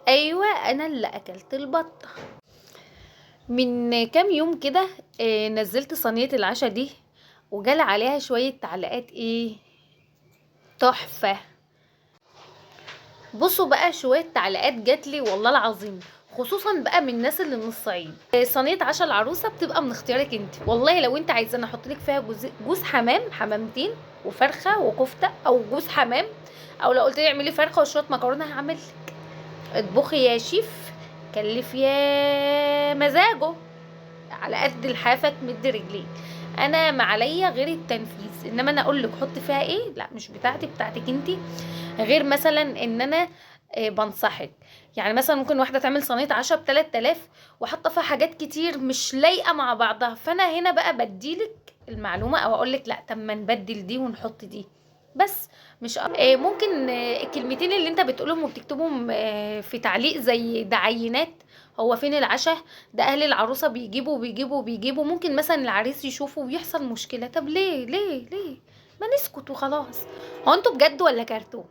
ايوه انا اللي اكلت البطه. من كام يوم كده نزلت صينيه العشاء دي، وجال عليها شويه تعليقات ايه، تحفه. بصوا بقى، شويه تعليقات جاتلي والله العظيم، خصوصا بقى من الناس اللي من الصعيد. صينيه عشاء العروسه بتبقى من اختيارك انت، والله لو انت عايزه انا احط لك فيها جوز حمام، حمامتين وفرخه وكفته، او جوز حمام، او لو قلت لي اعملي فرخه وشويه مكرونه هعمل. اطبخي يا شيف، كلف يا مزاجه، على قد لحافك مد رجليك. انا ما عليا غير التنفيذ، انما انا اقول لك حط فيها ايه لا، مش بتاعتي، بتاعتك انت. غير مثلا ان انا بنصحك. يعني مثلا ممكن واحده تعمل صينيه عشاء ب 3000 وحاطه فيها حاجات كتير مش لايقه مع بعضها، فانا هنا بقى بديلك المعلومه، او اقول لك لا، طب ما نبدل دي ونحط دي بس. مش ممكن الكلمتين اللي انت بتقولهم وبتكتبهم في تعليق زي ده عينات، هو فين العشاء، ده اهل العروسه بيجيبوا، ممكن مثلا العريس يشوفه ويحصل مشكله. طب ليه ما نسكت وخلاص. هو انتوا بجد ولا كرتون؟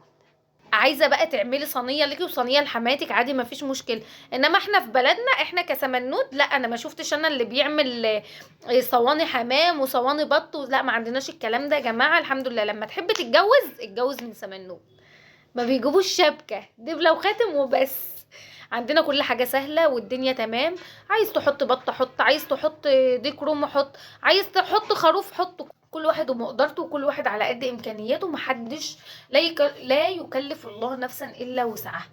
عايزه بقى تعملي صينيه ليكي وصينيه لحماتك عادي، ما فيش مشكله. انما احنا في بلدنا احنا كسمنود لا، انا ما شفتش انا اللي بيعمل صواني حمام وصواني بط لا، ما عندناش الكلام ده يا جماعه. الحمد لله لما تحب تتجوز اتجوز من سمنود، ما بيجيبوش شبكه دبله وخاتم وبس. عندنا كل حاجه سهله والدنيا تمام. عايز تحط بط حط، عايز تحط ديك روم حط، عايز تحط خروف حط. كل واحد ومقدرته، وكل واحد على قد امكانياته، محدش لا يكلف الله نفسا الا وسعها.